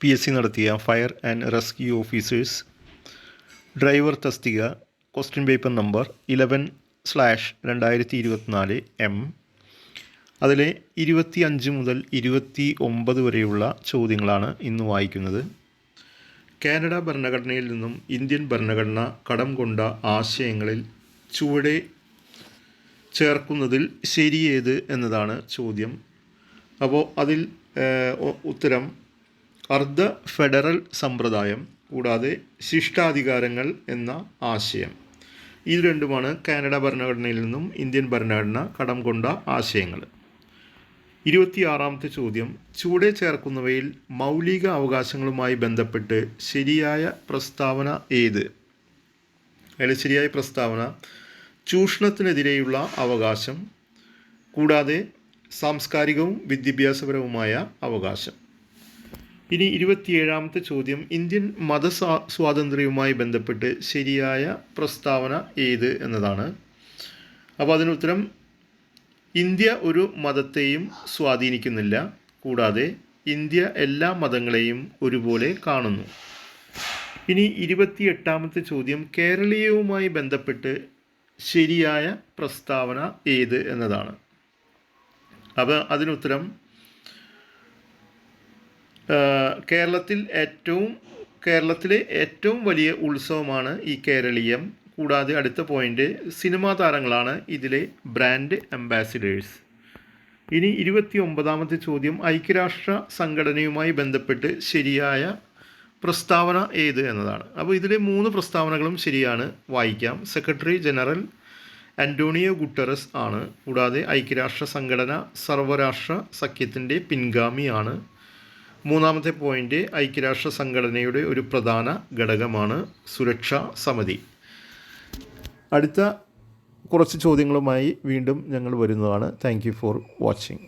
PSC നടത്തിയ fire and rescue officers driver തസ്തിക question paper number 11/2024 M. അതിലെ 25 മുതൽ 29 വരെയുള്ള ചോദ്യങ്ങളാണ് ഇന്ന് വായിക്കുന്നത്. കാനഡ ഭരണഘടനയിൽ നിന്നും ഇന്ത്യൻ ഭരണഘടന കടം കൊണ്ട ആശയങ്ങളിൽ ചുവടെ ചേർക്കുന്നതിൽ ശരിയേത് എന്നതാണ് ചോദ്യം. അപ്പോൾ അതിൽ ഉത്തരം അർദ്ധ ഫെഡറൽ സമ്പ്രദായം കൂടാതെ ശിഷ്ടാധികാരങ്ങൾ എന്ന ആശയം. ഇത് രണ്ടുമാണ് കാനഡ ഭരണഘടനയിൽ നിന്നും ഇന്ത്യൻ ഭരണഘടന കടം കൊണ്ട ആശയങ്ങൾ. 26ാമത്തെ ചോദ്യം, ചുവടെ ചേർക്കുന്നവയിൽ മൗലിക അവകാശങ്ങളുമായി ബന്ധപ്പെട്ട് ശരിയായ പ്രസ്താവന ഏത്? അതിൽ ശരിയായ പ്രസ്താവന ചൂഷണത്തിനെതിരെയുള്ള അവകാശം കൂടാതെ സാംസ്കാരികവും വിദ്യാഭ്യാസപരവുമായ അവകാശം. ഇനി 27ാമത്തെ ചോദ്യം, ഇന്ത്യൻ സ്വാതന്ത്ര്യവുമായി ബന്ധപ്പെട്ട് ശരിയായ പ്രസ്താവന ഏത് എന്നതാണ്. അപ്പോൾ അതിനുത്തരം ഇന്ത്യ ഒരു മതത്തെയും സ്വാധീനിക്കുന്നില്ല, കൂടാതെ ഇന്ത്യ എല്ലാ മതങ്ങളെയും ഒരുപോലെ കാണുന്നു. ഇനി 28ാമത്തെ ചോദ്യം, കേരളീയവുമായി ബന്ധപ്പെട്ട് ശരിയായ പ്രസ്താവന ഏത് എന്നതാണ്. അപ്പോൾ അതിനുത്തരം കേരളത്തിലെ ഏറ്റവും വലിയ ഉത്സവമാണ് ഈ കേരളീയം. കൂടാതെ അടുത്ത പോയിൻ്റ്, സിനിമാ താരങ്ങളാണ് ഇതിലെ ബ്രാൻഡ് അംബാസിഡേഴ്സ്. ഇനി 29ാമത്തെ ചോദ്യം, ഐക്യരാഷ്ട്ര സംഘടനയുമായി ബന്ധപ്പെട്ട് ശരിയായ പ്രസ്താവന ഏത് എന്നതാണ്. അപ്പോൾ ഇതിലെ 3 പ്രസ്താവനകളും ശരിയാണ്, വായിക്കാം. സെക്രട്ടറി ജനറൽ ആൻ്റോണിയോ ഗുട്ടറസ് ആണ്. കൂടാതെ ഐക്യരാഷ്ട്ര സംഘടന സർവ്വരാഷ്ട്ര സഖ്യത്തിൻ്റെ പിൻഗാമിയാണ്. 3ാമത്തെ പോയിൻ്റ്, ഐക്യരാഷ്ട്ര സംഘടനയുടെ ഒരു പ്രധാന ഘടകമാണ് സുരക്ഷാ സമിതി. അടുത്ത കുറച്ച് ചോദ്യങ്ങളുമായി വീണ്ടും ഞങ്ങൾ വരുന്നതാണ്. Thank you for watching.